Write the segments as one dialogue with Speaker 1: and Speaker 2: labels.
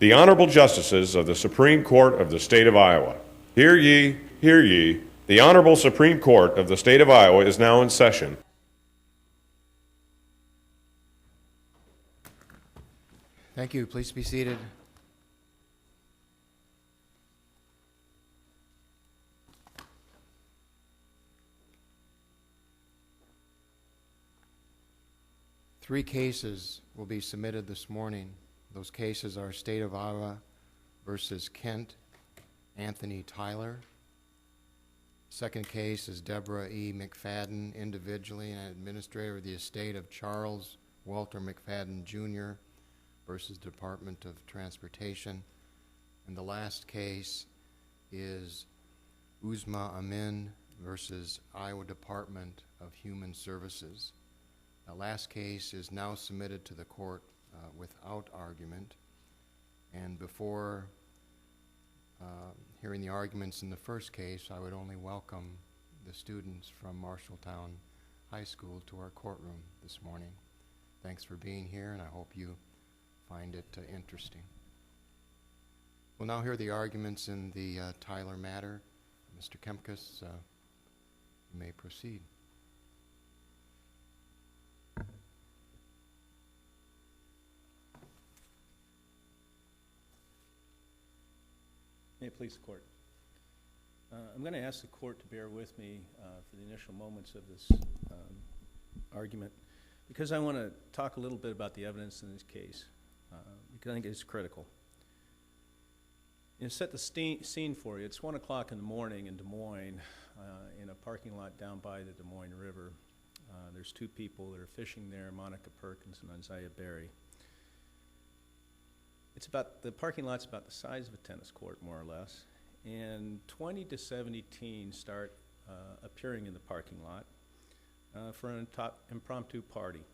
Speaker 1: The Honorable Justices of the Supreme Court of the State of Iowa. Hear ye, hear ye. The Honorable Supreme Court of the State of Iowa is now in session.
Speaker 2: Thank you. Please be seated. Three cases will be submitted this morning. Those cases are State of Iowa versus Kent Anthony Tyler. Second case is Deborah E. McFadden, individually and administrator of the estate of Charles Walter McFadden, Jr. versus Department of Transportation. And the last case is Uzma Amin versus Iowa Department of Human Services. The last case is now submitted to the court without argument. And before hearing the arguments in the first case, I would only welcome the students from Marshalltown High School to our courtroom this morning. Thanks for being here, and I hope you find it interesting. We'll now hear the arguments in the Tyler matter. Mr. Kempkes, you may proceed.
Speaker 3: May it please the court. I'm going to ask the court to bear with me for the initial moments of this argument, because I want to talk a little bit about the evidence in this case, because I think it's critical. To set the scene for you, it's 1 o'clock in the morning in Des Moines, in a parking lot down by the Des Moines River. There's two people that are fishing there, Monica Perkins and Isaiah Berry. The parking lot's about the size of a tennis court, more or less, and 20 to 70 teens start appearing in the parking lot for an impromptu party.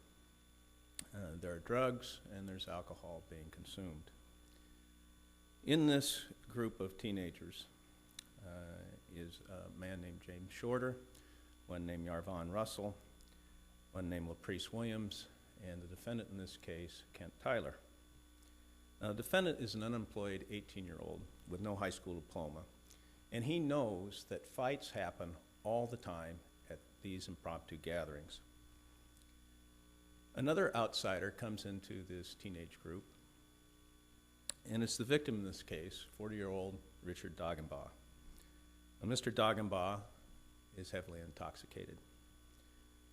Speaker 3: There are drugs and there's alcohol being consumed. In this group of teenagers is a man named James Shorter, one named Yarvon Russell, one named LaPrice Williams, and the defendant in this case, Kent Tyler. The defendant is an unemployed 18-year-old with no high school diploma, and he knows that fights happen all the time at these impromptu gatherings. Another outsider comes into this teenage group, and it's the victim in this case, 40-year-old Richard Doggenbaugh. Now, Mr. Doggenbaugh is heavily intoxicated,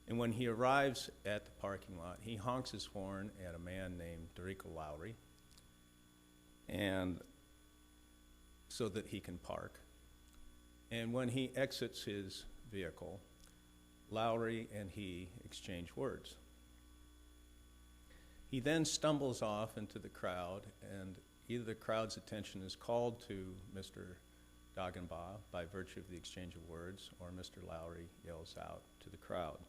Speaker 3: and when he arrives at the parking lot, he honks his horn at a man named Dorico Lowry, and so that he can park. And when he exits his vehicle, Lowry and he exchange words. He then stumbles off into the crowd, and either the crowd's attention is called to Mr. Doggenbaugh by virtue of the exchange of words, or Mr. Lowry yells out to the crowd.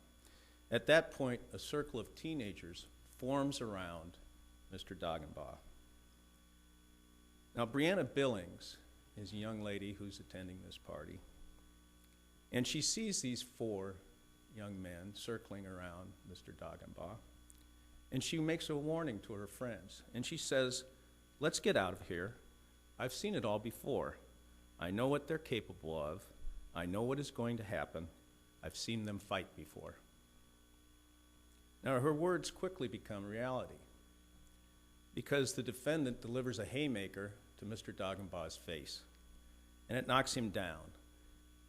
Speaker 3: At that point, a circle of teenagers forms around Mr. Doggenbaugh. Now, Brianna Billings is a young lady who's attending this party, and she sees these four young men circling around Mr. Doggenbaugh, and she makes a warning to her friends, and she says, "Let's get out of here. I've seen it all before. I know what they're capable of. I know what is going to happen. I've seen them fight before." Now, her words quickly become reality, because the defendant delivers a haymaker to Mr. Doggenbaugh's face, and it knocks him down.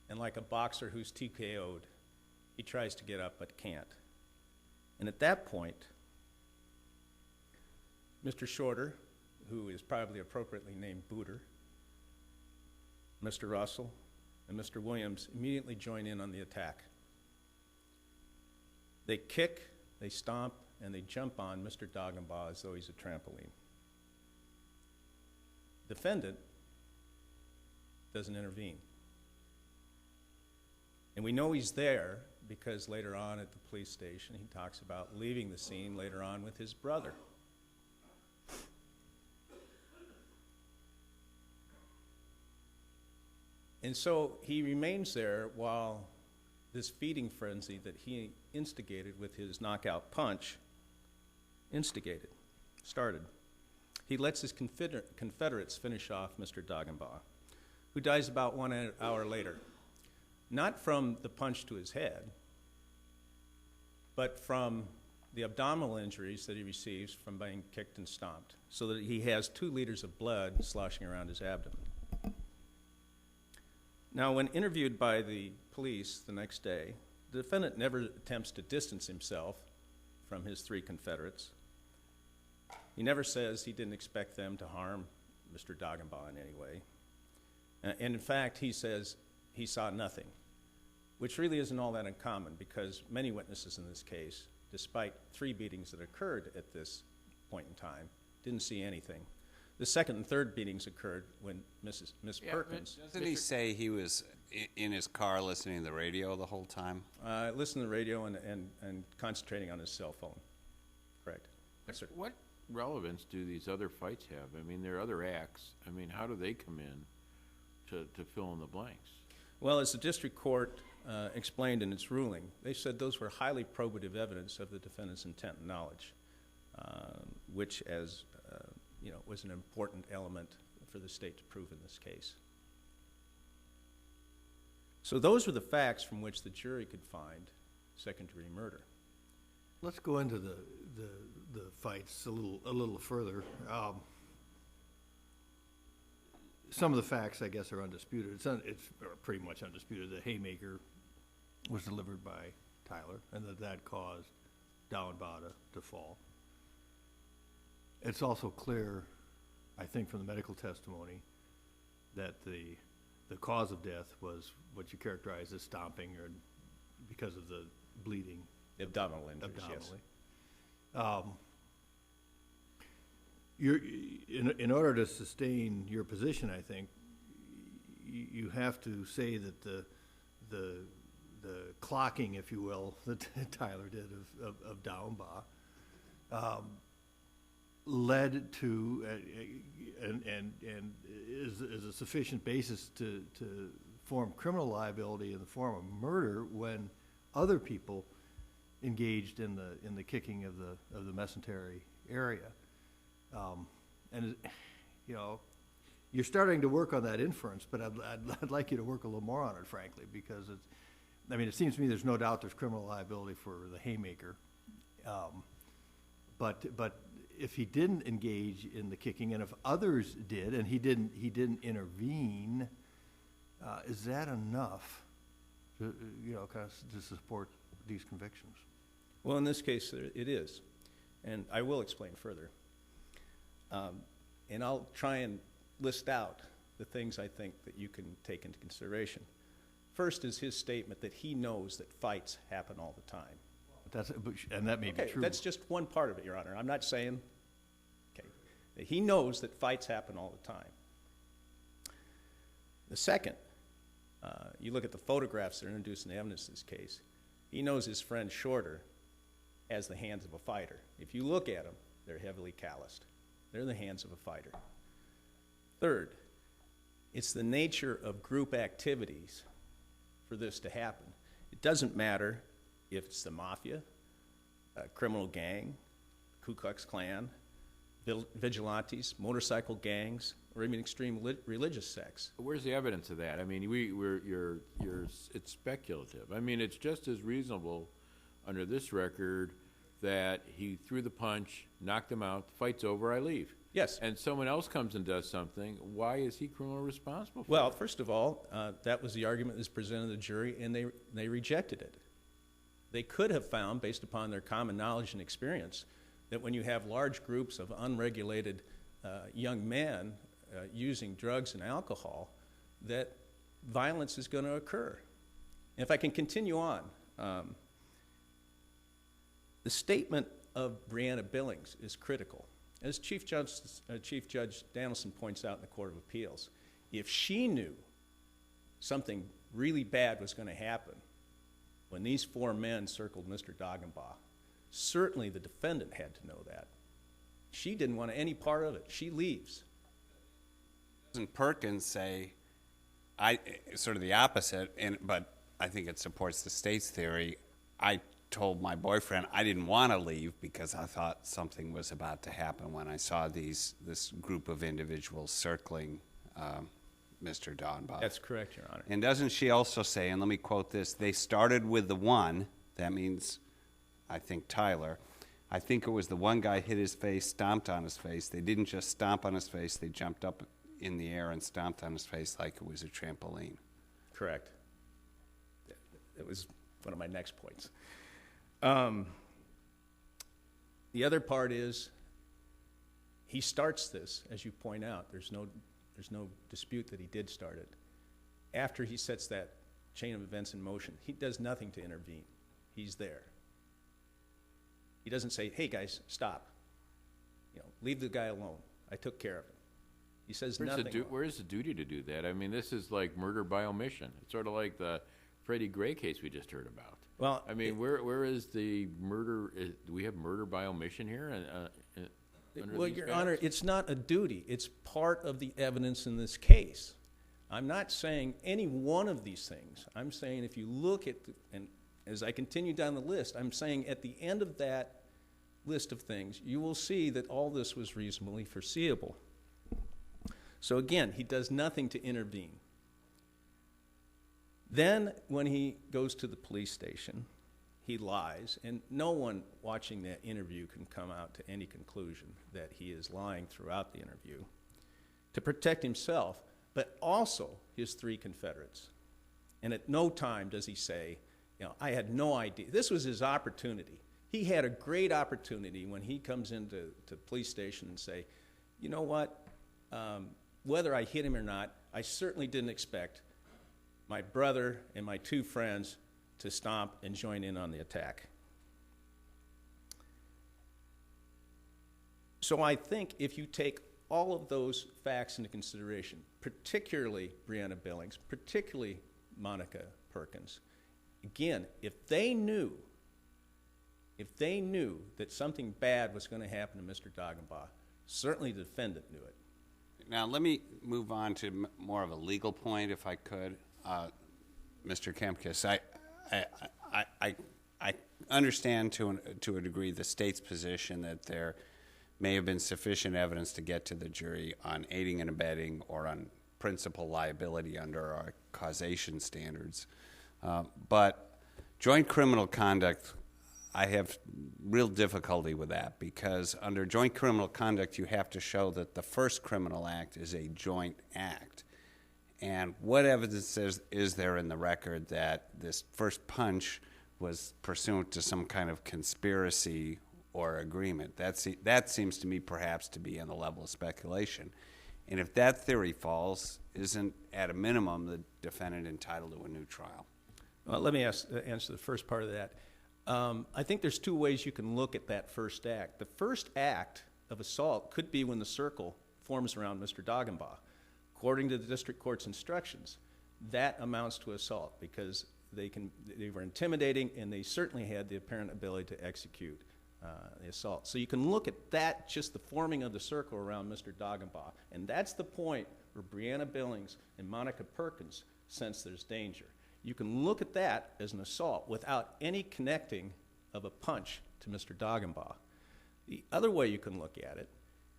Speaker 3: And like a boxer who's TKO'd, he tries to get up but can't. And at that point, Mr. Shorter, who is probably appropriately named Booter, Mr. Russell, and Mr. Williams immediately join in on the attack. They kick, they stomp, and they jump on Mr. Doggenbaugh as though he's a trampoline. Defendant doesn't intervene. And we know he's there because later on at the police station, he talks about leaving the scene later on with his brother. And so he remains there while this feeding frenzy that he instigated with his knockout punch started. he lets his Confederates finish off Mr. Dagenbaugh, who dies about 1 hour later, not from the punch to his head, but from the abdominal injuries that he receives from being kicked and stomped, so that he has 2 liters of blood sloshing around his abdomen. Now, when interviewed by the police the next day, the defendant never attempts to distance himself from his 3 Confederates. He never says he didn't expect them to harm Mr. Dagenbaugh in any way. And in fact, he says he saw nothing, which really isn't all that uncommon, because many witnesses in this case, despite 3 beatings that occurred at this point in time, didn't see anything. The second and third beatings occurred when Miss Perkins...
Speaker 4: Doesn't he say he was in his car listening to the radio the whole time?
Speaker 3: Listening to the radio and concentrating on his cell phone. Correct. Yes, sir.
Speaker 5: What relevance do these other fights have? I mean, there are other acts. I mean, how do they come in to fill in the blanks?
Speaker 3: Well, as the district court explained in its ruling, they said those were highly probative evidence of the defendant's intent and knowledge, which, as was an important element for the state to prove in this case. So those were the facts from which the jury could find second-degree murder.
Speaker 6: Let's go into the fights a little further. Some of the facts, I guess, are undisputed. It's pretty much undisputed. The haymaker was delivered by Tyler, and that caused Dagenbaugh to fall. It's also clear, I think, from the medical testimony, that the cause of death was what you characterize as stomping, or because of the bleeding.
Speaker 3: Abdominal injuries, yes.
Speaker 6: In order to sustain your position, I think, you have to say that the clocking, if you will, that Tyler did of Dagenbaugh led to and is a sufficient basis to form criminal liability in the form of murder when other people engaged in the kicking of the mesentery area. And you're starting to work on that inference, but I'd like you to work a little more on it, frankly, because it seems to me there's no doubt there's criminal liability for the haymaker. But if he didn't engage in the kicking, and if others did, and he didn't intervene, is that enough to to support these convictions?
Speaker 3: Well, in this case, it is, and I will explain further. And I'll try and list out the things I think that you can take into consideration. First is his statement that he knows that fights happen all the time.
Speaker 6: And that may be true.
Speaker 3: That's just one part of it, Your Honor. I'm not saying, that he knows that fights happen all the time. The second, you look at the photographs that are introduced in the evidence in this case, he knows his friend Shorter has the hands of a fighter. If you look at them, they're heavily calloused. They're the hands of a fighter. Third, it's the nature of group activities for this to happen. It doesn't matter if it's the mafia, a criminal gang, Ku Klux Klan, vigilantes, motorcycle gangs, or even extreme religious sects.
Speaker 5: Where's the evidence of that? I mean, it's speculative. I mean, it's just as reasonable under this record that he threw the punch, knocked him out, the fight's over, I leave.
Speaker 3: Yes.
Speaker 5: And someone else comes and does something. Why is he criminally responsible for
Speaker 3: Well,
Speaker 5: that?
Speaker 3: first of all, that was the argument that was presented to the jury, and they rejected it. They could have found, based upon their common knowledge and experience, that when you have large groups of unregulated young men using drugs and alcohol, that violence is going to occur. And if I can continue on, the statement of Breanna Billings is critical. As Chief Judge Danielson points out in the Court of Appeals, if she knew something really bad was going to happen when these 4 men circled Mr. Dagenbaugh, certainly the defendant had to know that. She didn't want any part of it. She leaves.
Speaker 4: Doesn't Perkins say sort of the opposite, but I think it supports the state's theory. I told my boyfriend I didn't want to leave because I thought something was about to happen when I saw this group of individuals circling Mr. Dawnbaugh.
Speaker 3: That's correct, Your Honor.
Speaker 4: And doesn't she also say, and let me quote this, they started with the one, that means, I think, Tyler. I think it was the one guy hit his face, stomped on his face. They didn't just stomp on his face, they jumped up in the air and stomped on his face like it was a trampoline.
Speaker 3: Correct. That was one of my next points. The other part is he starts this, as you point out. There's no dispute that he did start it. After he sets that chain of events in motion, he does nothing to intervene. He's there. He doesn't say, "Hey guys, stop. Leave the guy alone. I took care of him." He says nothing.
Speaker 5: Where's the duty to do that? I mean, this is like murder by omission. It's sort of like the Freddie Gray case we just heard about.
Speaker 3: Well,
Speaker 5: I mean, where is the murder? Do we have murder by omission here?
Speaker 3: Well, Your Honor, it's not a duty. It's part of the evidence in this case. I'm not saying any one of these things. I'm saying if you look at, and as I continue down the list, I'm saying at the end of that list of things, you will see that all this was reasonably foreseeable. So again, he does nothing to intervene. Then when he goes to the police station, he lies, and no one watching that interview can come out to any conclusion that he is lying throughout the interview to protect himself, but also his three Confederates. And at no time does he say, I had no idea. This was his opportunity. He had a great opportunity when he comes into the police station and say, you know what, whether I hit him or not, I certainly didn't expect my brother and my two friends to stomp and join in on the attack. So I think if you take all of those facts into consideration, particularly Breonna Billings, particularly Monica Perkins, again, if they knew that something bad was going to happen to Mr. Dagenbaugh, certainly the defendant knew it.
Speaker 4: Now, let me move on to more of a legal point, if I could. Mr. Kempkes, I understand to a degree the state's position that there may have been sufficient evidence to get to the jury on aiding and abetting or on principal liability under our causation standards. But joint criminal conduct, I have real difficulty with that because under joint criminal conduct you have to show that the first criminal act is a joint act. And what evidence is there in the record that this first punch was pursuant to some kind of conspiracy or agreement? That seems to me perhaps to be on the level of speculation. And if that theory falls, isn't at a minimum the defendant entitled to a new trial?
Speaker 3: Well, let me answer the first part of that. I think there's two ways you can look at that first act. The first act of assault could be when the circle forms around Mr. Dagenbaugh. According to the district court's instructions, that amounts to assault because they were intimidating and they certainly had the apparent ability to execute the assault. So you can look at that, just the forming of the circle around Mr. Dagenbaugh, and that's the point where Breonna Billings and Monica Perkins sense there's danger. You can look at that as an assault without any connecting of a punch to Mr. Dagenbaugh. The other way you can look at it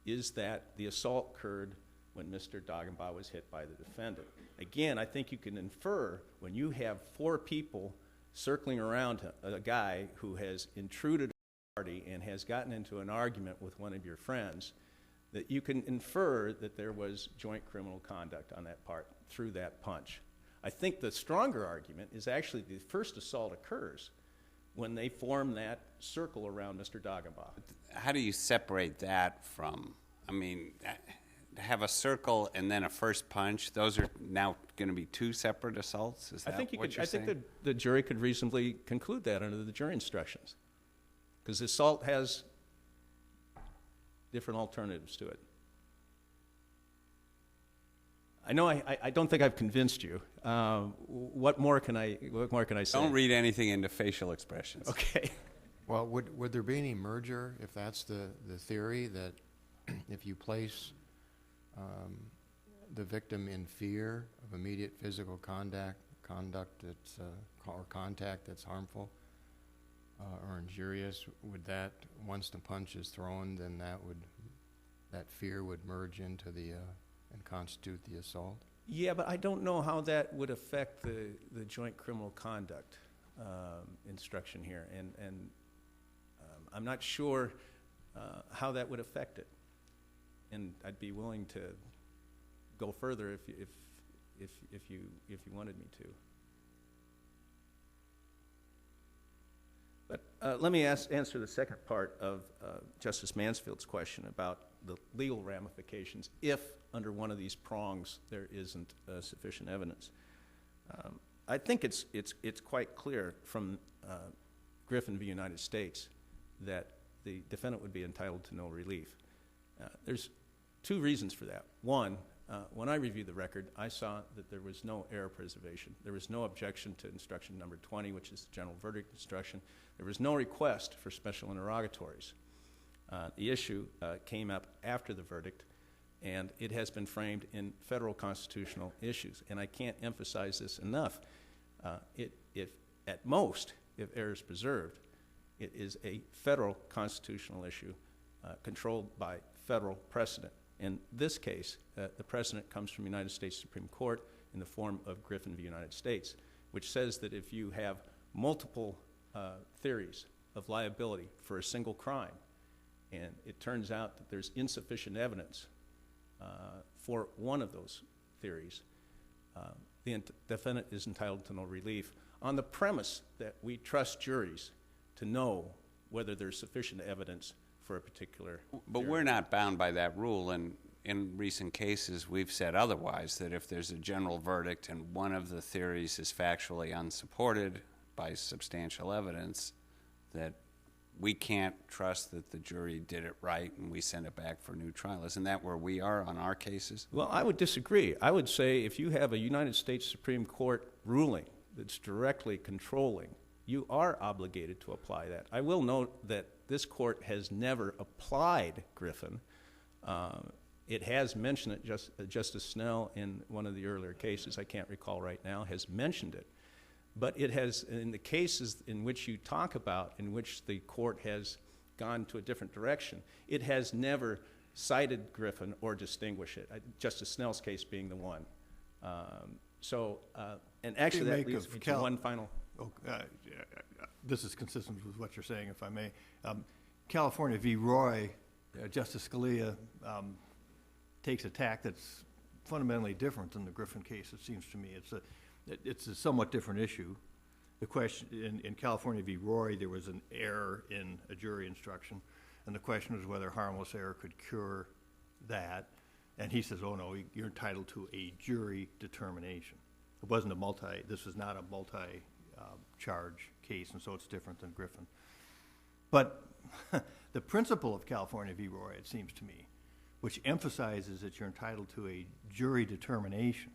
Speaker 3: is that the assault occurred when Mr. Dagenbaugh was hit by the defendant. Again, I think you can infer when you have four people circling around a guy who has intruded on the party and has gotten into an argument with one of your friends, that you can infer that there was joint criminal conduct on that part through that punch. I think the stronger argument is actually the first assault occurs when they form that circle around Mr. Dagenbaugh.
Speaker 4: How do you separate that from, to have a circle and then a first punch, those are now going to be two separate assaults? Is that what you're saying?
Speaker 3: I think the jury could reasonably conclude that under the jury instructions, because assault has different alternatives to it. I know I don't think I've convinced you. What more can I say?
Speaker 4: Don't read anything into facial expressions.
Speaker 3: Okay.
Speaker 2: Well, would there be any merger if that's the theory, that if you place the victim in fear of immediate physical conduct that's or contact that's harmful, or injurious, would that, once the punch is thrown, then that fear would merge into and constitute the assault?
Speaker 3: Yeah, but I don't know how that would affect the joint criminal conduct instruction here, and I'm not sure how that would affect it. And I'd be willing to go further if you wanted me to. But let me answer the second part of Justice Mansfield's question about the legal ramifications if, under one of these prongs, there isn't sufficient evidence. I think it's quite clear from Griffin v. United States that the defendant would be entitled to no relief. There's two reasons for that. One, when I reviewed the record, I saw that there was no error preservation. There was no objection to instruction number 20, which is the general verdict instruction. There was no request for special interrogatories. The issue came up after the verdict, and it has been framed in federal constitutional issues. And I can't emphasize this enough. If at most, if error is preserved, it is a federal constitutional issue controlled by federal precedent. In this case, the precedent comes from the United States Supreme Court in the form of Griffin v. United States, which says that if you have multiple theories of liability for a single crime, and it turns out that there's insufficient evidence for one of those theories, the defendant is entitled to no relief on the premise that we trust juries to know whether there's sufficient evidence for a particular
Speaker 4: But
Speaker 3: theory.
Speaker 4: we're not bound by that rule, and in recent cases we've said otherwise, that if there's a general verdict and one of the theories is factually unsupported by substantial evidence, that we can't trust that the jury did it right and we send it back for a new trial. Isn't that where we are on our cases?
Speaker 3: Well, I would disagree. I would say if you have a United States Supreme Court ruling that's directly controlling, you are obligated to apply that. I will note that this court has never applied Griffin. It has mentioned it, Justice Snell in one of the earlier cases, I can't recall right now, has mentioned it. But it has, in the cases in which you talk about, in which the court has gone to a different direction, it has never cited Griffin or distinguished it, Justice Snell's case being the one. And actually that leads me to one final...
Speaker 6: This is consistent with what you're saying, if I may. California v. Roy, Justice Scalia takes a tack that's fundamentally different than the Griffin case, it seems to me. It's a somewhat different issue. The question, in California v. Roy, there was an error in a jury instruction, and the question was whether harmless error could cure that. And he says, oh no, you're entitled to a jury determination. This was not a multi-charge case, and so it's different than Griffin. But the principle of California v. Roy, it seems to me, which emphasizes that you're entitled to a jury determination,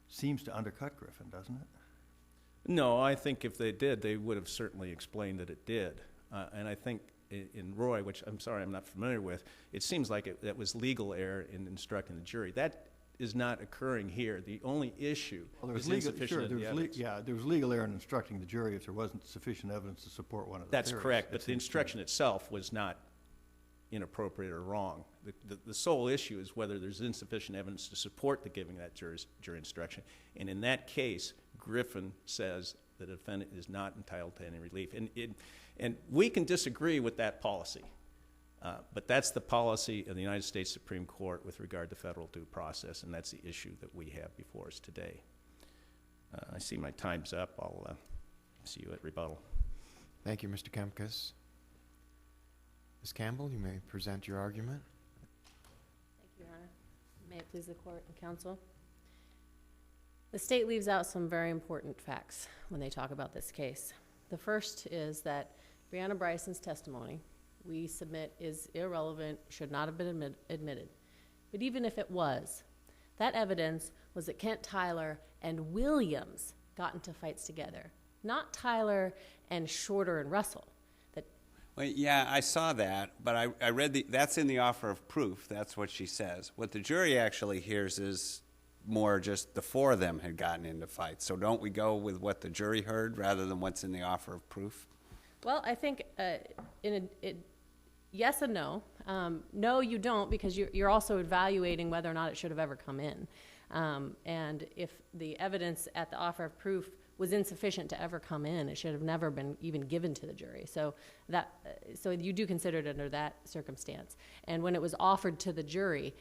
Speaker 6: seems to undercut Griffin, doesn't it?
Speaker 3: No, I think if they did, they would have certainly explained that it did. And I think in Roy, which I'm sorry I'm not familiar with, it seems like that was legal error in instructing the jury. That is not occurring here. The only issue is insufficient evidence.
Speaker 6: There was legal error in instructing the jury if there wasn't sufficient evidence to support one of the
Speaker 3: That's
Speaker 6: theories.
Speaker 3: correct, but the instruction itself was not inappropriate or wrong. The sole issue is whether there's insufficient evidence to support the giving that jury instruction. And in that case, Griffin says the defendant is not entitled to any relief. And we can disagree with that policy, but that's the policy of the United States Supreme Court with regard to federal due process, and that's the issue that we have before us today. I see my time's up. I'll see you at rebuttal.
Speaker 2: Thank you, Mr. Kempkes. Ms. Campbell, you may present your argument.
Speaker 7: Thank you, Your Honor. May it please the court and counsel. The state leaves out some very important facts when they talk about this case. The first is that Breonna Bryson's testimony, we submit, is irrelevant, should not have been admitted. But even if it was, that evidence was that Kent Tyler and Williams got into fights together, not Tyler and Shorter and Russell.
Speaker 4: Well, yeah, I saw that, but I read that's in the offer of proof. That's what she says. What the jury actually hears is more just the four of them had gotten into fights. So don't we go with what the jury heard rather than what's in the offer of proof?
Speaker 7: Well, I think yes and no. No, you don't, because you're also evaluating whether or not it should have ever come in. And if the evidence at the offer of proof was insufficient to ever come in, it should have never been even given to the jury. So you do consider it under that circumstance. And when it was offered to the jury,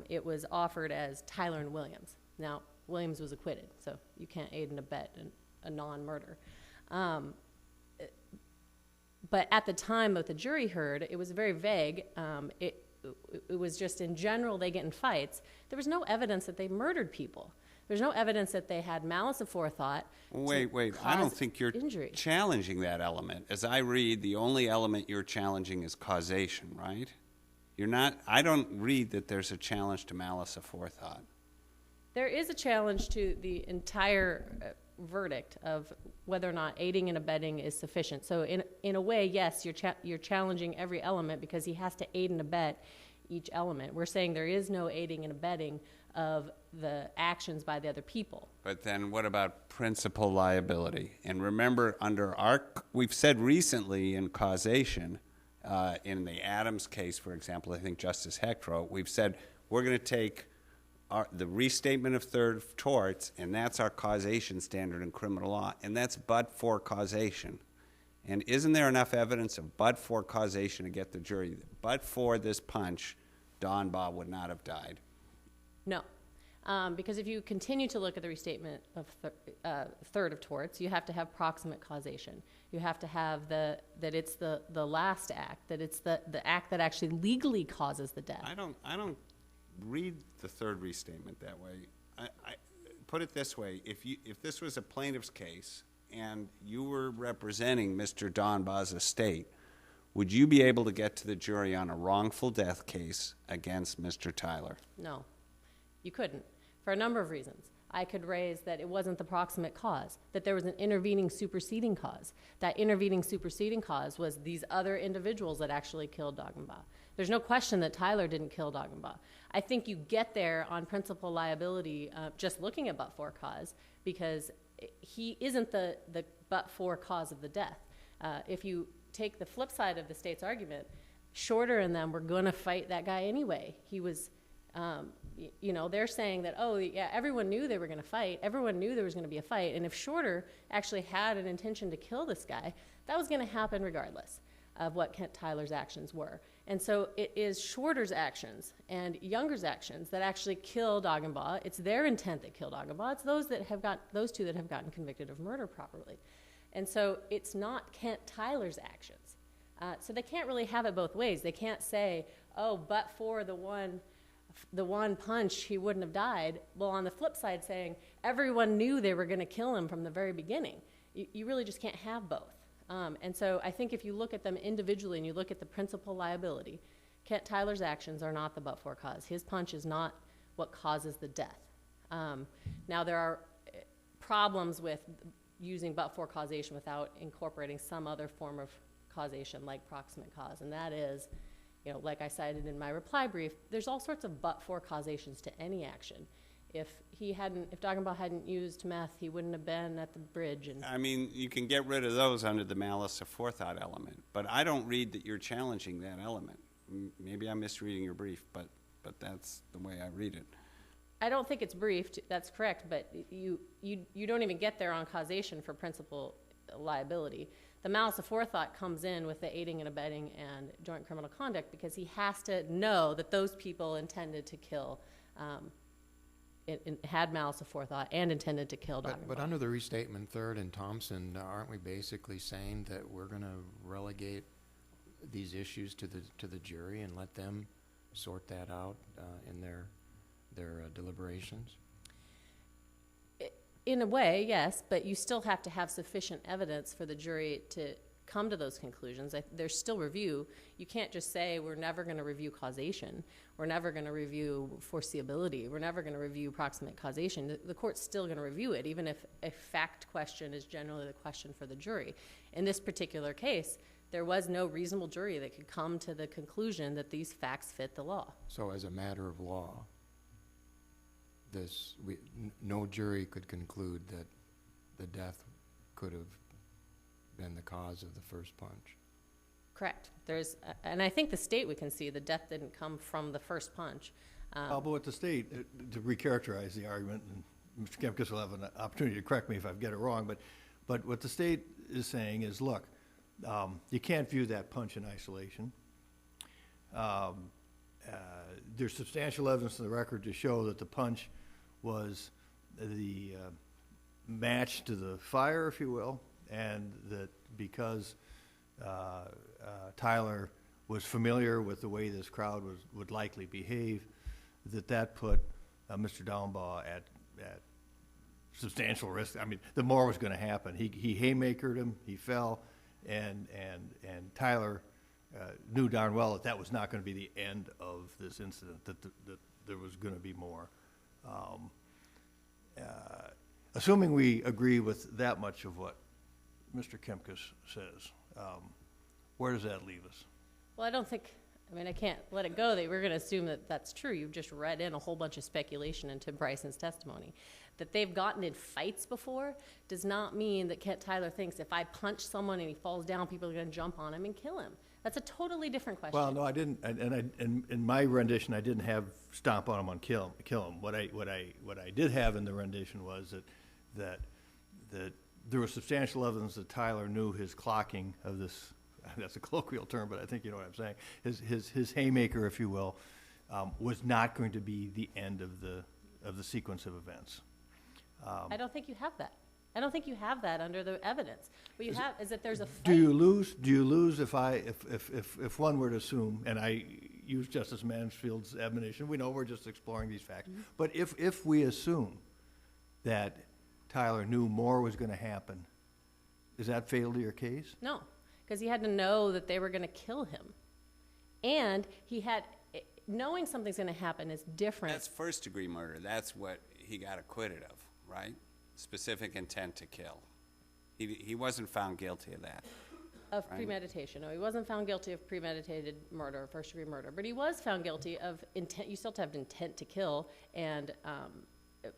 Speaker 7: it was offered as Tyler and Williams. Now, Williams was acquitted, so you can't aid and abet a non-murder. But at the time that the jury heard, it was very vague. It was just in general they get in fights. There was no evidence that they murdered people. There's no evidence that they had malice aforethought.
Speaker 4: Wait. I don't think you're challenging that element. As I read, the only element you're challenging is causation, right? You're not. I don't read that there's a challenge to malice aforethought.
Speaker 7: There is a challenge to the entire verdict of whether or not aiding and abetting is sufficient. So in a way, yes, you're challenging every element because he has to aid and abet each element. We're saying there is no aiding and abetting of the actions by the other people.
Speaker 4: But then what about principal liability? And remember, we've said recently in causation, in the Adams case, for example, I think Justice Hecht wrote, we've said we're going to take the restatement of third torts, and that's our causation standard in criminal law, and that's but-for causation. And isn't there enough evidence of but-for causation to get the jury? But for this punch, Don Bob would not have died.
Speaker 7: No, because if you continue to look at the restatement of third of torts, you have to have proximate causation. You have to have that it's the last act, that it's the act that actually legally causes the death.
Speaker 4: I don't read the third restatement that way. I put it this way: if this was a plaintiff's case and you were representing Mr. Don Bob's estate, would you be able to get to the jury on a wrongful death case against Mr. Tyler?
Speaker 7: No. You couldn't, for a number of reasons. I could raise that it wasn't the proximate cause, that there was an intervening superseding cause. That intervening superseding cause was these other individuals that actually killed Dagenbaugh. There's no question that Tyler didn't kill Dagenbaugh. I think you get there on principal liability just looking at but-for cause, because he isn't the but-for cause of the death. If you take the flip side of the state's argument, Shorter and them were going to fight that guy anyway. He was... they're saying that, oh, yeah, everyone knew they were going to fight. Everyone knew there was going to be a fight. And if Shorter actually had an intention to kill this guy, that was going to happen regardless of what Kent Tyler's actions were. And so it is Shorter's actions and Younger's actions that actually kill Dagenbaugh. It's their intent that killed Dagenbaugh. It's those two that have gotten convicted of murder properly. And so it's not Kent Tyler's actions. So they can't really have it both ways. They can't say, oh, but for the one punch, he wouldn't have died. Well, on the flip side, saying everyone knew they were going to kill him from the very beginning. You really just can't have both. And so I think if you look at them individually and you look at the principal liability, Kent Tyler's actions are not the but-for cause. His punch is not what causes the death. Now, there are problems with using but-for causation without incorporating some other form of causation like proximate cause, and that is, like I cited in my reply brief, there's all sorts of but-for causations to any action. If Dagenbaugh hadn't used meth, he wouldn't have been at the bridge.
Speaker 4: I mean, you can get rid of those under the malice aforethought element, but I don't read that you're challenging that element. Maybe I'm misreading your brief, but that's the way I read it.
Speaker 7: I don't think it's briefed. That's correct, but you don't even get there on causation for principal liability. The malice aforethought comes in with the aiding and abetting and joint criminal conduct because he has to know that those people intended to kill, had malice aforethought and intended to kill Dagenbaugh.
Speaker 2: But under the restatement third and Thompson, aren't we basically saying that we're going to relegate these issues to the jury and let them sort that out in their deliberations?
Speaker 7: In a way, yes, but you still have to have sufficient evidence for the jury to come to those conclusions. There's still review. You can't just say we're never going to review causation. We're never going to review foreseeability. We're never going to review proximate causation. The court's still going to review it, even if a fact question is generally the question for the jury. In this particular case, there was no reasonable jury that could come to the conclusion that these facts fit the law.
Speaker 2: So as a matter of law, this, no jury could conclude that the death could have been the cause of the first punch.
Speaker 7: Correct. And I think the state would concede the death didn't come from the first punch.
Speaker 6: But with the state, to recharacterize the argument, and Mr. Kempkes will have an opportunity to correct me if I get it wrong, but what the state is saying is, look, you can't view that punch in isolation. There's substantial evidence in the record to show that the punch was the match to the fire, if you will, and that because Tyler was familiar with the way this crowd would likely behave, that put Mr. Downbaugh at substantial risk. I mean, the more was going to happen. He haymakered him, he fell, and Tyler knew darn well that was not going to be the end of this incident, that there was going to be more. Assuming we agree with that much of what Mr. Kempkes says, where does that leave us?
Speaker 7: Well, I can't let it go that we're going to assume that that's true. You've just read in a whole bunch of speculation into Bryson's testimony. That they've gotten in fights before does not mean that Kent Tyler thinks if I punch someone and he falls down, people are going to jump on him and kill him. That's a totally different question.
Speaker 6: Well, no, I didn't, and in my rendition, I didn't have stomp on him and kill him. What I did have in the rendition was that there was substantial evidence that Tyler knew his clocking of this. That's a colloquial term, but I think you know what I'm saying. His haymaker, if you will, was not going to be the end of the sequence of events.
Speaker 7: I don't think you have that. I don't think you have that under the evidence. What you have is that there's a fight.
Speaker 6: Do you lose if one were to assume, and I use Justice Mansfield's admonition, we know we're just exploring these facts, but if we assume that Tyler knew more was going to happen, is that fatal to your case?
Speaker 7: No, because he had to know that they were going to kill him. And knowing something's going to happen is different.
Speaker 4: That's first-degree murder. That's what he got acquitted of, right? Specific intent to kill. He wasn't found guilty of that.
Speaker 7: Of
Speaker 4: right?
Speaker 7: Premeditation. No, he wasn't found guilty of premeditated murder or first-degree murder, but he was found guilty of intent. You still have to have intent to kill and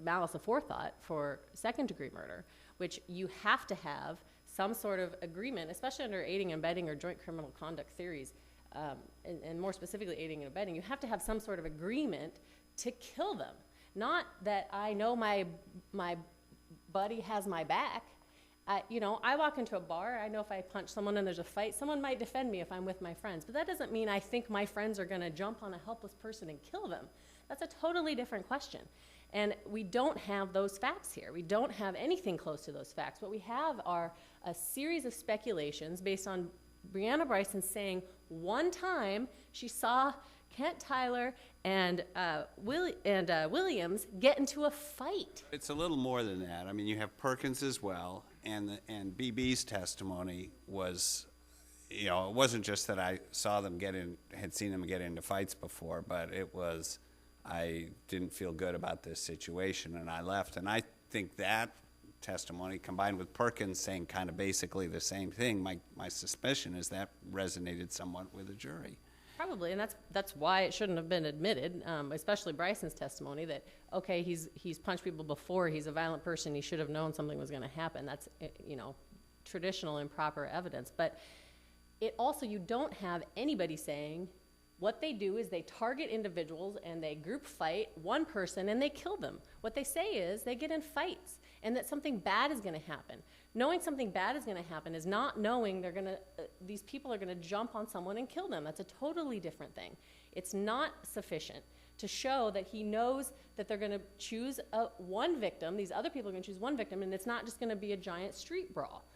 Speaker 7: malice aforethought for second-degree murder, which you have to have some sort of agreement, especially under aiding and abetting or joint criminal conduct theories, and more specifically aiding and abetting. You have to have some sort of agreement to kill them. Not that I know my buddy has my back. I walk into a bar, I know if I punch someone and there's a fight, someone might defend me if I'm with my friends, but that doesn't mean I think my friends are going to jump on a helpless person and kill them. That's a totally different question. And we don't have those facts here. We don't have anything close to those facts. What we have are a series of speculations based on Brianna Bryson saying one time she saw Kent Tyler and Williams get into a fight.
Speaker 4: It's a little more than that. I mean, you have Perkins as well, and BB's testimony was, it wasn't just that I saw them had seen them get into fights before, but it was, I didn't feel good about this situation and I left. And I think that testimony combined with Perkins saying kind of basically the same thing, my suspicion is that resonated somewhat with the jury.
Speaker 7: Probably, and that's why it shouldn't have been admitted, especially Bryson's testimony that, okay, he's punched people before, he's a violent person, he should have known something was going to happen. That's, traditional improper evidence. But it also, you don't have anybody saying what they do is they target individuals and they group fight one person and they kill them. What they say is they get in fights and that something bad is going to happen. Knowing something bad is going to happen is not knowing these people are going to jump on someone and kill them. That's a totally different thing. It's not sufficient to show that he knows that they're going to choose one victim, these other people are going to choose one victim, and it's not just going to be a giant street brawl.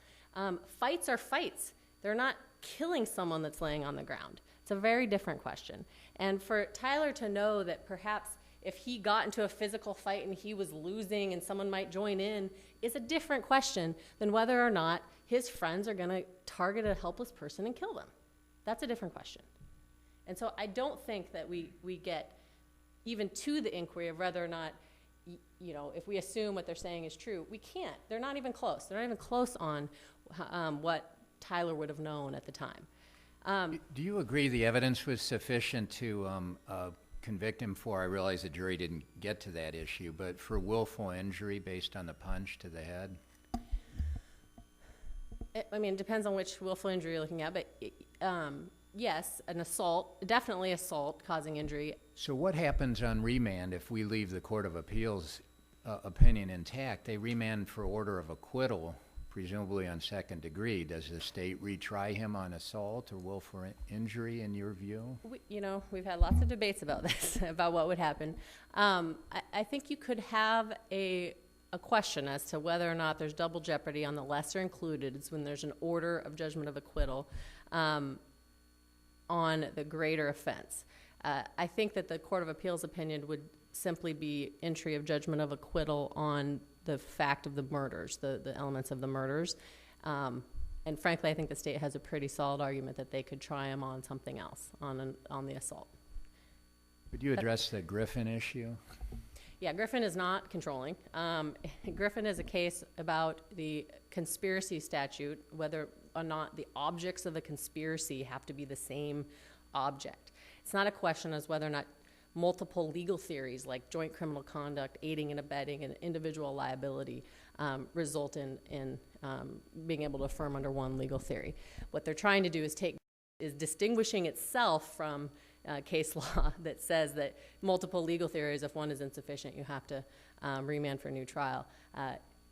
Speaker 7: Fights are fights. They're not killing someone that's laying on the ground. It's a very different question. And for Tyler to know that perhaps if he got into a physical fight and he was losing and someone might join in is a different question than whether or not his friends are going to target a helpless person and kill them. That's a different question. And so I don't think that we get even to the inquiry of whether or not, if we assume what they're saying is true. We can't. They're not even close. They're not even close on what Tyler would have known at the time.
Speaker 8: Do you agree the evidence was sufficient to convict him for, I realize the jury didn't get to that issue, but for willful injury based on the punch to the head?
Speaker 7: I mean, it depends on which willful injury you're looking at, but yes, an assault, definitely assault causing injury.
Speaker 8: So what happens on remand if we leave the Court of Appeals opinion intact? They remand for order of acquittal, presumably on second degree. Does the state retry him on assault or willful injury in your view?
Speaker 7: We've had lots of debates about this, about what would happen. I think you could have a question as to whether or not there's double jeopardy on the lesser included. It's when there's an order of judgment of acquittal on the greater offense. I think that the Court of Appeals opinion would simply be entry of judgment of acquittal on the fact of the murders, the elements of the murders. And frankly, I think the state has a pretty solid argument that they could try him on something else, on the assault.
Speaker 8: Could you address the Griffin issue?
Speaker 7: Yeah, Griffin is not controlling. Griffin is a case about the conspiracy statute, whether or not the objects of the conspiracy have to be the same object. It's not a question as whether or not multiple legal theories like joint criminal conduct, aiding and abetting, and individual liability result in being able to affirm under one legal theory. What they're trying to do is distinguishing itself from case law that says that multiple legal theories, if one is insufficient, you have to remand for a new trial.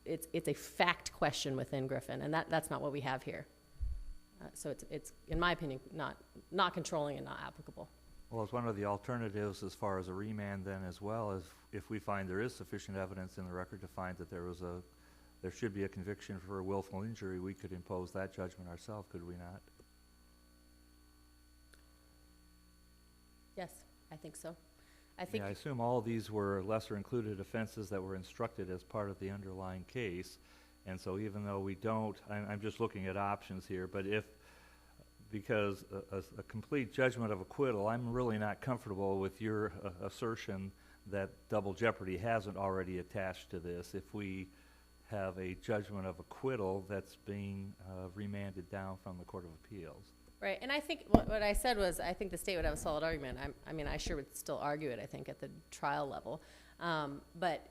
Speaker 7: It's a fact question within Griffin, and that's not what we have here. So it's in my opinion, not controlling and not applicable.
Speaker 9: Well, it's one of the alternatives as far as a remand then as well, as if we find there is sufficient evidence in the record to find that there should be a conviction for a willful injury, we could impose that judgment ourselves, could we not?
Speaker 7: Yes, I think so.
Speaker 9: I assume all of these were lesser included offenses that were instructed as part of the underlying case, and so even though we don't, I'm just looking at options here, but because a complete judgment of acquittal, I'm really not comfortable with your assertion that double jeopardy hasn't already attached to this. If we have a judgment of acquittal that's being remanded down from the Court of Appeals.
Speaker 7: Right, and I think what I said was I think the state would have a solid argument. I sure would still argue it, I think, at the trial level. But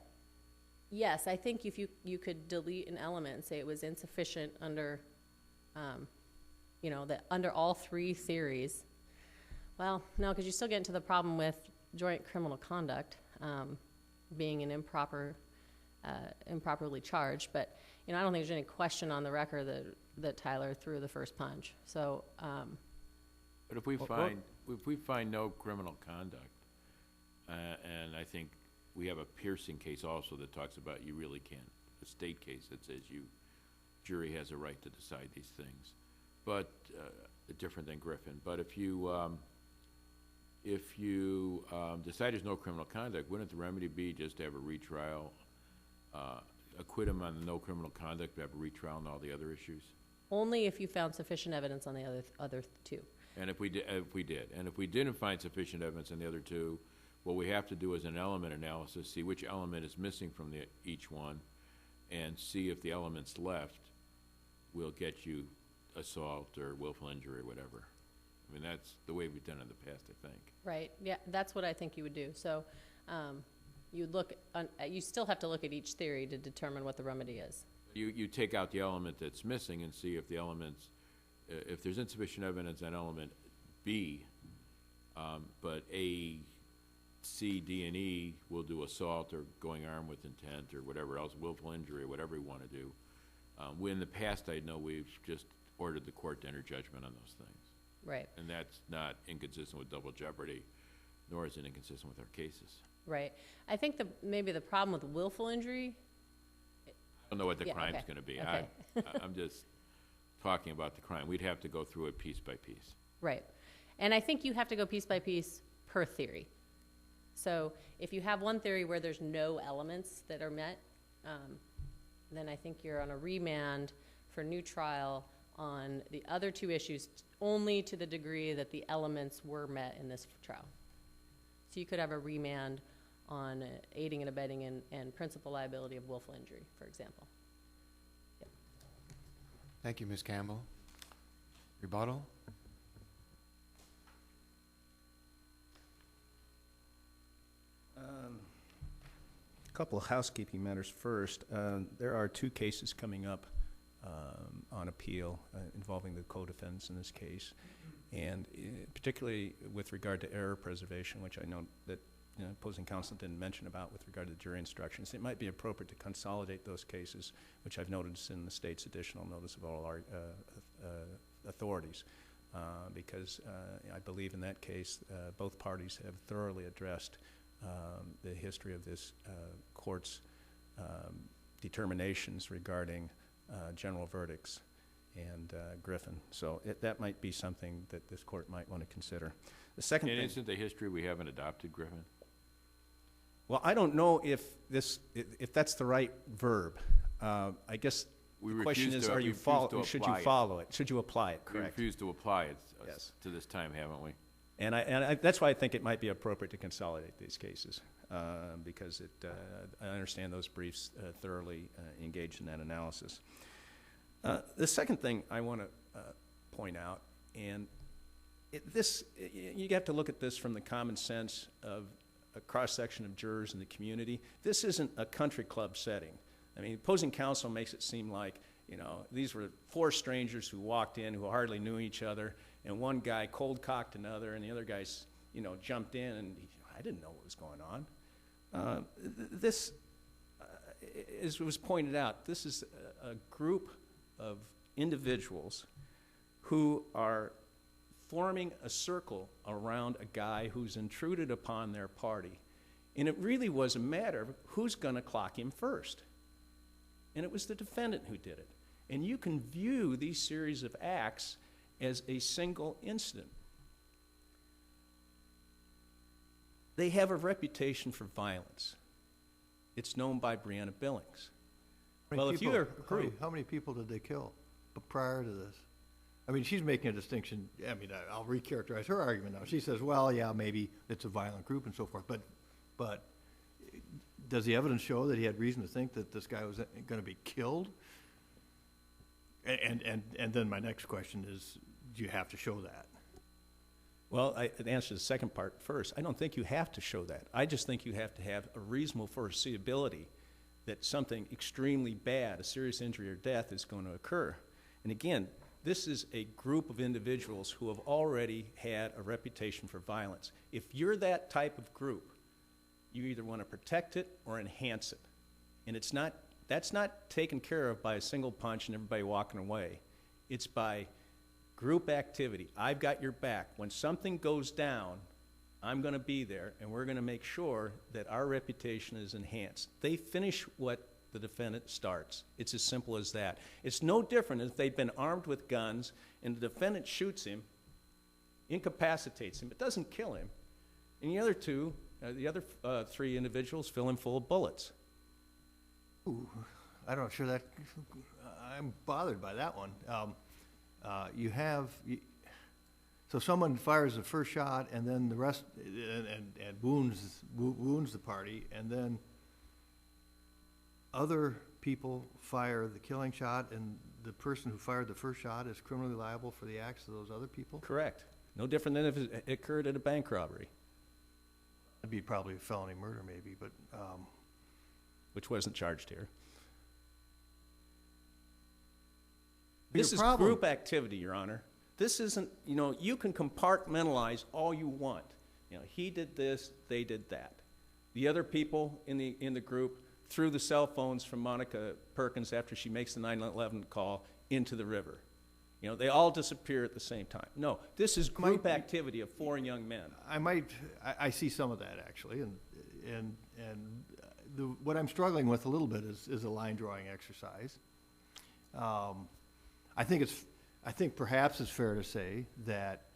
Speaker 7: yes, I think if you could delete an element and say it was insufficient under that under all three theories, well, no, because you still get into the problem with joint criminal conduct being an improperly charged. But I don't think there's any question on the record that Tyler threw the first punch. So,
Speaker 5: but if we find no criminal conduct, and I think we have a Pearson case also that talks about you really can't, a state case that says jury has a right to decide these things. But different than Griffin. But if you decide there's no criminal conduct, wouldn't the remedy be just to have a retrial, acquit him on the no criminal conduct, to have a retrial on all the other issues?
Speaker 7: Only if you found sufficient evidence on the other two.
Speaker 5: And if we did, and if we didn't find sufficient evidence on the other two, what we have to do is an element analysis, see which element is missing from each one, and see if the elements left will get you assault or willful injury or whatever. I mean, that's the way we've done it in the past, I think.
Speaker 7: Right. Yeah, that's what I think you would do. So you still have to look at each theory to determine what the remedy is.
Speaker 5: You take out the element that's missing and see if the elements, if there's insufficient evidence on element B, but A, C, D, and E will do assault or going armed with intent or whatever else, willful injury, whatever we want to do. In the past, I know we've just ordered the court to enter judgment on those things.
Speaker 7: Right.
Speaker 5: And that's not inconsistent with double jeopardy, nor is it inconsistent with our cases.
Speaker 7: Right. I think maybe the problem with willful injury.
Speaker 5: I don't know what the crime's going to be.
Speaker 7: Okay.
Speaker 5: I'm just talking about the crime. We'd have to go through it piece by piece.
Speaker 7: Right. And I think you have to go piece by piece per theory. So if you have one theory where there's no elements that are met, then I think you're on a remand for new trial on the other two issues only to the degree that the elements were met in this trial. So you could have a remand on aiding and abetting and principal liability of willful injury, for example. Yep.
Speaker 2: Thank you, Ms. Campbell. Rebuttal?
Speaker 3: couple of housekeeping matters first. There are 2 cases coming up on appeal involving the co-defendants in this case, and particularly with regard to error preservation, which I know that opposing counsel didn't mention about with regard to the jury instructions. It might be appropriate to consolidate those cases, which I've noticed in the state's additional notice of all our authorities, because I believe in that case both parties have thoroughly addressed the history of this court's determinations regarding general verdicts and Griffin. So that might be something that this court might want to consider. The second
Speaker 5: And
Speaker 3: thing,
Speaker 5: isn't the history we haven't adopted Griffin?
Speaker 3: well, I don't know if that's the right verb. I guess
Speaker 5: We
Speaker 3: the question
Speaker 5: refuse
Speaker 3: is,
Speaker 5: to-
Speaker 3: are
Speaker 5: we
Speaker 3: you
Speaker 5: refuse to
Speaker 3: should you
Speaker 5: apply it.
Speaker 3: follow it? Should you apply it?
Speaker 5: We
Speaker 3: Correct.
Speaker 5: refuse to apply it
Speaker 3: Yes.
Speaker 5: to this time, haven't we?
Speaker 3: And that's why I think it might be appropriate to consolidate these cases, because I understand those briefs thoroughly engaged in that analysis. The second thing I want to point out, and you have to look at this from the common sense of a cross-section of jurors in the community. This isn't a country club setting. I mean, opposing counsel makes it seem like, these were 4 strangers who walked in who hardly knew each other, and one guy cold-cocked another, and the other guys, jumped in, and I didn't know what was going on. This, as was pointed out, this is a group of individuals who are forming a circle around a guy who's intruded upon their party. And it really was a matter of who's going to clock him first. And it was the defendant who did it. And you can view these series of acts as a single incident. They have a reputation for violence. It's known by Breonna Billings. Well, if you're a group,
Speaker 6: How many people did they kill prior to this? I mean, she's making a distinction. I mean, I'll recharacterize her argument now. She says, well, yeah, maybe it's a violent group and so forth, but does the evidence show that he had reason to think that this guy was going to be killed? And then my next question is, do you have to show that?
Speaker 3: well, to answer the second part first, I don't think you have to show that. I just think you have to have a reasonable foreseeability that something extremely bad, a serious injury or death, is going to occur. And again, this is a group of individuals who have already had a reputation for violence. If you're that type of group, you either want to protect it or enhance it. And that's not taken care of by a single punch and everybody walking away. It's by group activity. I've got your back. When something goes down, I'm going to be there, and we're going to make sure that our reputation is enhanced. They finish what the defendant starts. It's as simple as that. It's no different if they've been armed with guns and the defendant shoots him, incapacitates him, but doesn't kill him. And the other 3 individuals fill him full of bullets.
Speaker 6: Ooh, I'm not sure that, I'm bothered by that one. So someone fires the first shot, and then the rest, and wounds the party, and then other people fire the killing shot, and the person who fired the first shot is criminally liable for the acts of those other people?
Speaker 3: Correct. No different than if it occurred at a bank robbery.
Speaker 6: That'd be probably a felony murder, maybe, but
Speaker 3: Which wasn't charged here.
Speaker 6: Your
Speaker 3: This is
Speaker 6: problem-
Speaker 3: group activity, Your Honor. This isn't, you can compartmentalize all you want. He did this, they did that. The other people in the group threw the cell phones from Monica Perkins after she makes the 911 call into the river. They all disappear at the same time. No, this is group activity of 4 young men.
Speaker 6: I see some of that, actually, and what I'm struggling with a little bit is a line drawing exercise. I think perhaps it's fair to say that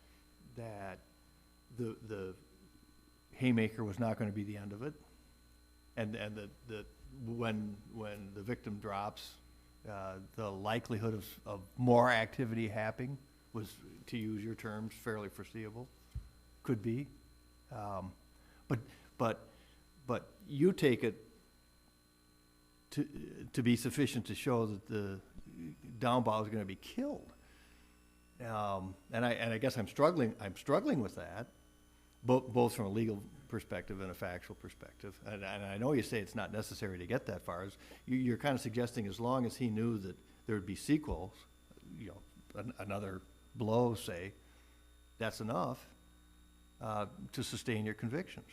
Speaker 6: the haymaker was not going to be the end of it, and that when the victim drops, the likelihood of more activity happening was, to use your terms, fairly foreseeable. Could be, but you take it to be sufficient to show that the downbow is going to be killed. And I guess I'm struggling with that, both from a legal perspective and a factual perspective. And I know you say it's not necessary to get that far. You're kind of suggesting as long as he knew that there would be sequels, another blow, say, that's enough to sustain your convictions.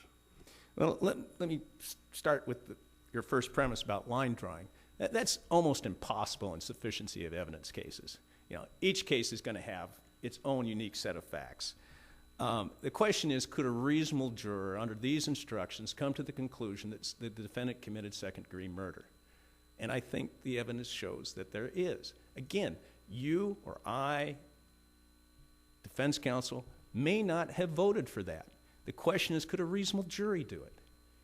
Speaker 3: Well, let me start with your first premise about line drawing. That's almost impossible in sufficiency of evidence cases. Each case is going to have its own unique set of facts. The question is, could a reasonable juror under these instructions come to the conclusion that the defendant committed second-degree murder? And I think the evidence shows that there is. Again, you or I, defense counsel, may not have voted for that. The question is, could a reasonable jury do it?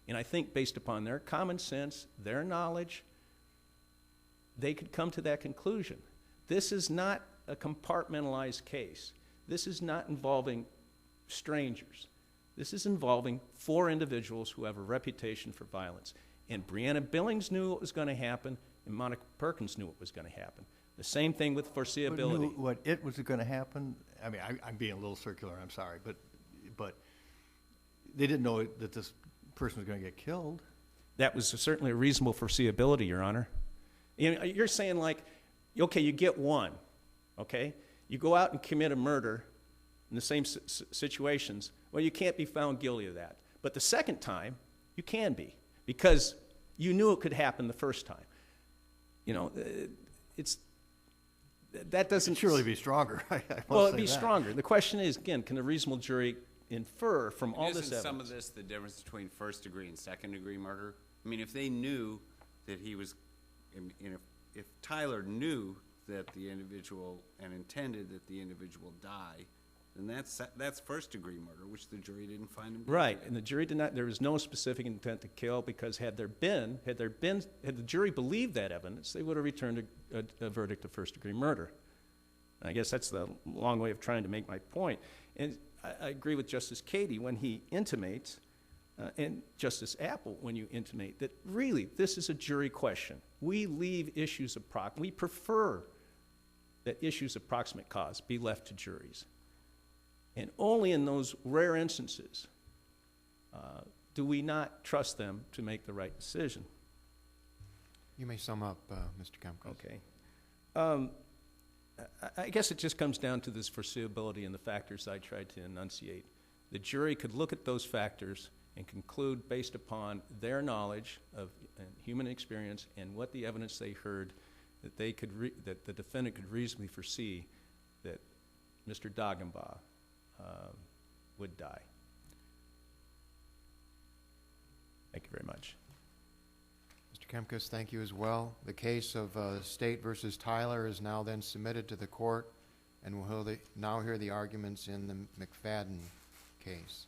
Speaker 3: And I think based upon their common sense, their knowledge, they could come to that conclusion. This is not a compartmentalized case. This is not involving strangers. This is involving 4 individuals who have a reputation for violence. And Brianna Billings knew what was going to happen, and Monica Perkins knew what was going to happen. The same thing with foreseeability.
Speaker 6: What it was going to happen, I mean, I'm being a little circular, I'm sorry, but they didn't know that this person was going to get killed.
Speaker 3: That was certainly a reasonable foreseeability, Your Honor. You're saying, like, okay, you get one, okay? You go out and commit a murder in the same situations. Well, you can't be found guilty of that. But the second time, you can be, because you knew it could happen the first time. That doesn't
Speaker 6: It'd surely be stronger.
Speaker 3: Well, it'd be stronger. The question is, again, can a reasonable jury infer from all this evidence?
Speaker 4: Isn't some of this the difference between first-degree and second-degree murder? I mean, if they knew that he was, if Tyler knew that the individual and intended that the individual die, then that's first-degree murder, which the jury didn't find him guilty.
Speaker 3: Right, and the jury did not. There was no specific intent to kill, because had the jury believed that evidence, they would have returned a verdict of first-degree murder. And I guess that's the long way of trying to make my point. And I agree with Justice Cady when he intimates, and Justice Apple when you intimate, that really this is a jury question. We leave issues of we prefer that issues of proximate cause be left to juries. And only in those rare instances do we not trust them to make the right decision.
Speaker 2: You may sum up, Mr. Kempkes.
Speaker 3: Okay. I guess it just comes down to this foreseeability and the factors I tried to enunciate. The jury could look at those factors and conclude, based upon their knowledge of human experience and what the evidence they heard, that that the defendant could reasonably foresee that Mr. Dagenbaugh would die. Thank you very much.
Speaker 2: Mr. Kempkes, thank you as well. The case of State versus Tyler is now then submitted to the court, and we'll now hear the arguments in the McFadden case.